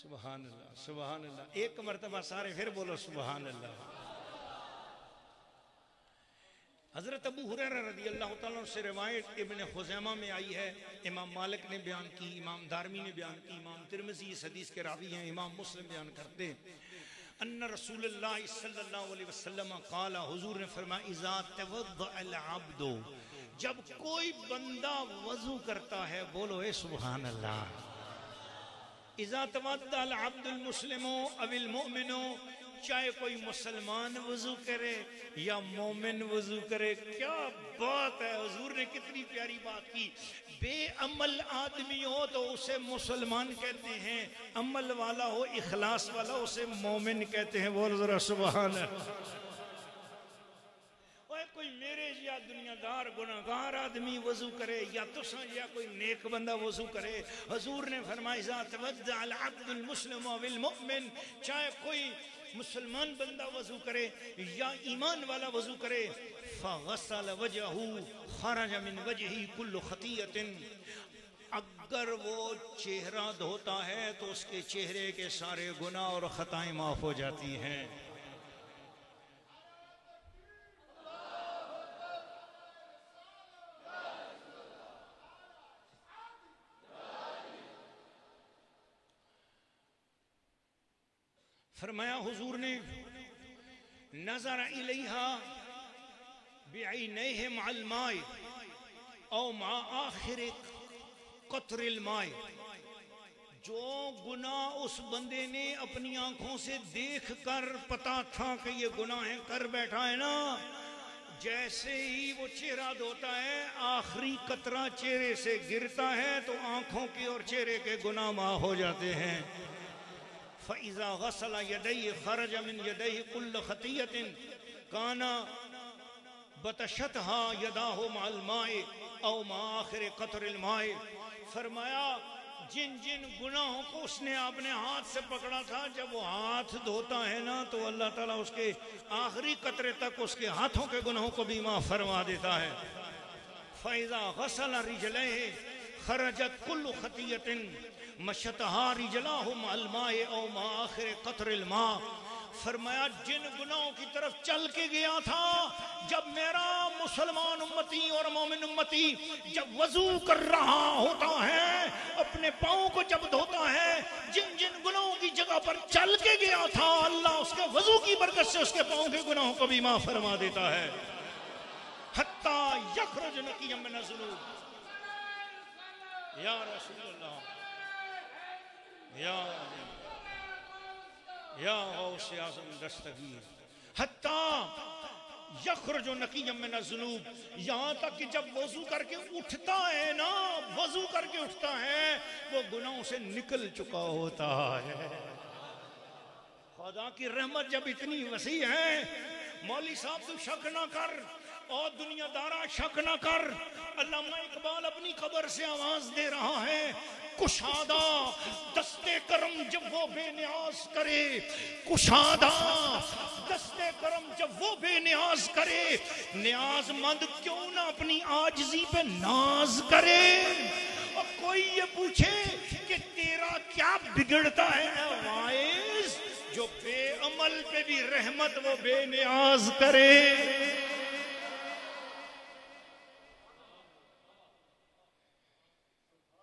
سبحان اللہ سبحان اللہ. ایک مرتبہ سارے پھر بولو سبحان اللہ. حضرت ابو ہریرہ رضی اللہ تعالیٰ عنہ سے روایت ابن خزیمہ میں آئی ہے، امام مالک نے بیان کی، امام دارمی نے بیان کی، امام ترمذی اس حدیث کے راوی ہیں، امام مسلم بیان کرتے ہیں ان رسول اللہ صلی اللہ علیہ وسلم قال، حضور نے فرمایا اذا توضأ العبد، جب کوئی بندہ وضو کرتا ہے، بولو اے سبحان اللہ. اذا توضأ العبد المسلم او المؤمن، چاہے کوئی مسلمان وضو کرے یا مومن وضو کرے. کیا بات ہے، حضور نے کتنی پیاری بات کی. بے عمل آدمی ہو تو اسے مسلمان کہتے ہیں، عمل والا ہو اخلاص والا اسے مومن کہتے ہیں. بول ذرا سبحان اللہ. کوئی میرے یا دنیا دار گناہگار آدمی وضو کرے یا تساں یا کوئی نیک بندہ وضو کرے، حضور نے فرمایا اذا توضأ العبد المسلم والمؤمن، چاہے کوئی مسلمان بندہ وضو کرے یا ایمان والا وضو کرے، فغسل وجهه خرج من وجهه كل خطیئۃ، اگر وہ چہرہ دھوتا ہے تو اس کے چہرے کے سارے گناہ اور خطائیں معاف ہو جاتی ہیں. فرمایا حضور نے نظر الیہا بعینیہ مع الماء او مع آخر قطر الماء، جو گناہ اس بندے نے اپنی آنکھوں سے دیکھ کر پتا تھا کہ یہ گناہ ہے کر بیٹھا ہے نا، جیسے ہی وہ چہرہ دھوتا ہے آخری قطرہ چہرے سے گرتا ہے تو آنکھوں کے اور چہرے کے گناہ معاف ہو جاتے ہیں. فَإِذَا غَسَلَ يَدَيْهِ خَرَجَ مِنْ يَدَيْهِ كُلُّ خَطِيَّةٍ كَانَ بَتَشَتْهَا يَدَاهُ مَعَ الْمَاءِ أَوْ مَعَ آخِرِ قَطْرِ الْمَاءِ. فرمایا جن جن گناہوں کو اس نے اپنے ہاتھ سے پکڑا تھا، جب وہ ہاتھ دھوتا ہے نا تو اللہ تعالیٰ اس کے آخری قطرے تک اس کے ہاتھوں کے گناہوں کو بھی معاف فرما دیتا ہے. فَإِذَا غَسَلَ رِجْلَيْهِ خَرَجَتْ كُلُّ خَطِيَّةٍ مشتہا رجلاہ مع الماء او مع آخر قطر الماء. فرمایا جن گناہوں کی طرف چل کے گیا تھا، جب میرا مسلمان امتی اور مومن امتی جب وضو کر رہا ہوتا ہے، اپنے پاؤں کو جب دھوتا ہے، جن جن گناہوں کی جگہ پر چل کے گیا تھا، اللہ اس کے وضو کی برکت سے اس کے پاؤں کے گناہوں کو بھی معاف فرما دیتا ہے. حتی یخرج نقیا من الذنوب. یا رسول اللہ، یا غوث اعظم دستگیر، حتی یخرج نقیا من الذنوب، یہاں تک کہ جب وضو کر کے اٹھتا ہے نا، وضو کر کے اٹھتا ہے وہ گناہوں سے نکل چکا ہوتا ہے. خدا کی رحمت جب اتنی وسیع ہے، مولوی صاحب تو شک نہ کر اور دنیا دارا شک نہ کر. علامہ اقبال اپنی قبر سے آواز دے رہا ہے، کشادہ دستے کرم جب وہ بے نیاز کرے، کشادہ دستے کرم جب وہ بے نیاز کرے، نیاز مند کیوں نہ اپنی عاجزی پہ ناز کرے. اور کوئی یہ پوچھے کہ تیرا کیا بگڑتا ہے اے واعظ، جو بے عمل پہ بھی رحمت وہ بے نیاز کرے.